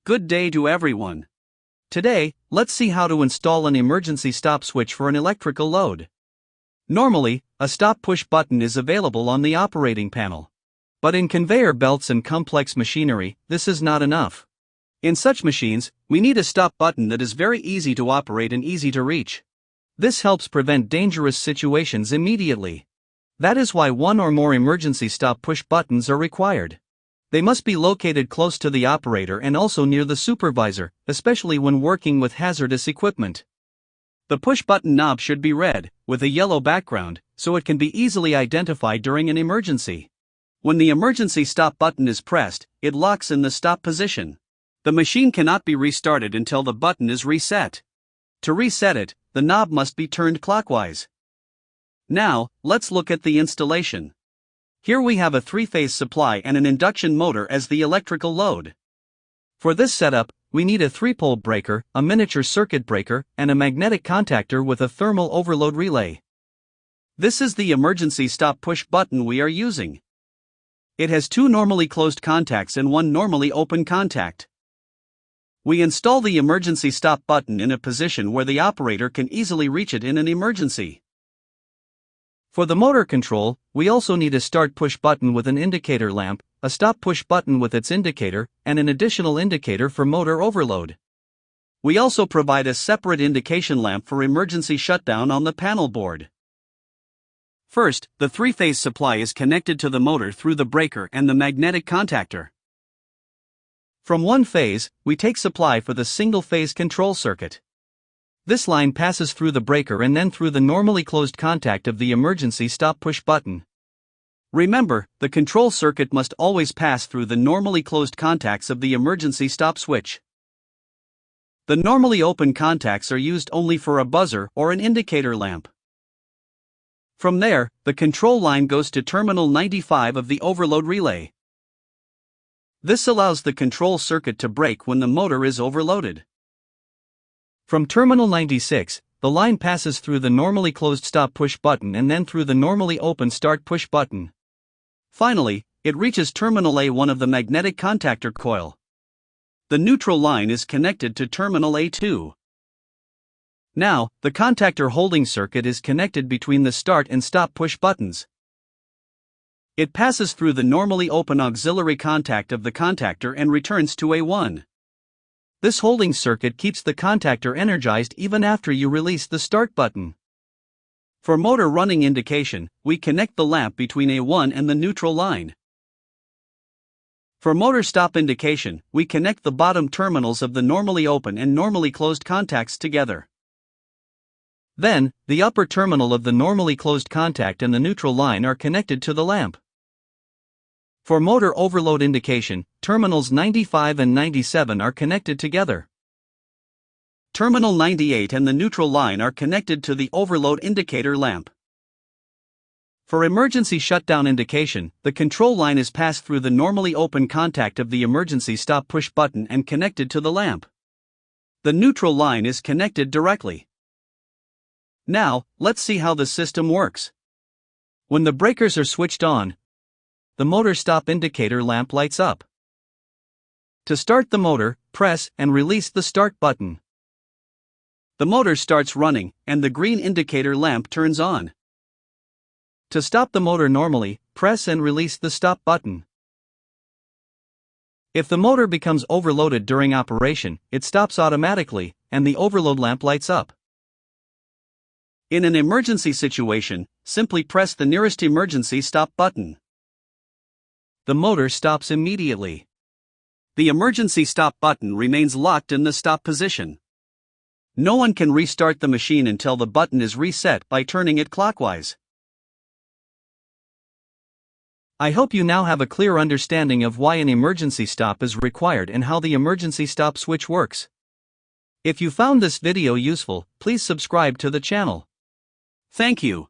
Good day to everyone. Today, let's see how to install an emergency stop switch for an electrical load. Normally, a stop push button is available on the operating panel. But in conveyor belts and complex machinery, this is not enough. In such machines, we need a stop button that is very easy to operate and easy to reach. This helps prevent dangerous situations immediately. That is why one or more emergency stop push buttons are required. They must be located close to the operator and also near the supervisor, especially when working with hazardous equipment. The push button knob should be red, with a yellow background, so it can be easily identified during an emergency. When the emergency stop button is pressed, it locks in the stop position. The machine cannot be restarted until the button is reset. To reset it, the knob must be turned clockwise. Now, let's look at the installation. Here we have a 3-phase supply and an induction motor as the electrical load. For this setup, we need a 3-pole breaker, a miniature circuit breaker, and a magnetic contactor with a thermal overload relay. This is the emergency stop push button we are using. It has 2 normally closed contacts and 1 normally open contact. We install the emergency stop button in a position where the operator can easily reach it in an emergency. For the motor control, we also need a start push button with an indicator lamp, a stop push button with its indicator, and an additional indicator for motor overload. We also provide a separate indication lamp for emergency shutdown on the panel board. First, the 3-phase supply is connected to the motor through the breaker and the magnetic contactor. From one phase, we take supply for the single-phase control circuit. This line passes through the breaker and then through the normally closed contact of the emergency stop push button. Remember, the control circuit must always pass through the normally closed contacts of the emergency stop switch. The normally open contacts are used only for a buzzer or an indicator lamp. From there, the control line goes to terminal 95 of the overload relay. This allows the control circuit to break when the motor is overloaded. From terminal 96, the line passes through the normally closed stop push button and then through the normally open start push button. Finally, it reaches terminal A1 of the magnetic contactor coil. The neutral line is connected to terminal A2. Now, the contactor holding circuit is connected between the start and stop push buttons. It passes through the normally open auxiliary contact of the contactor and returns to A1. This holding circuit keeps the contactor energized even after you release the start button. For motor running indication, we connect the lamp between A1 and the neutral line. For motor stop indication, we connect the bottom terminals of the normally open and normally closed contacts together. Then, the upper terminal of the normally closed contact and the neutral line are connected to the lamp. For motor overload indication, terminals 95 and 97 are connected together. Terminal 98 and the neutral line are connected to the overload indicator lamp. For emergency shutdown indication, the control line is passed through the normally open contact of the emergency stop push button and connected to the lamp. The neutral line is connected directly. Now, let's see how the system works. When the breakers are switched on, the motor stop indicator lamp lights up. To start the motor, press and release the start button. The motor starts running, and the green indicator lamp turns on. To stop the motor normally, press and release the stop button. If the motor becomes overloaded during operation, it stops automatically, and the overload lamp lights up. In an emergency situation, simply press the nearest emergency stop button. The motor stops immediately. The emergency stop button remains locked in the stop position. No one can restart the machine until the button is reset by turning it clockwise. I hope you now have a clear understanding of why an emergency stop is required and how the emergency stop switch works. If you found this video useful, please subscribe to the channel. Thank you.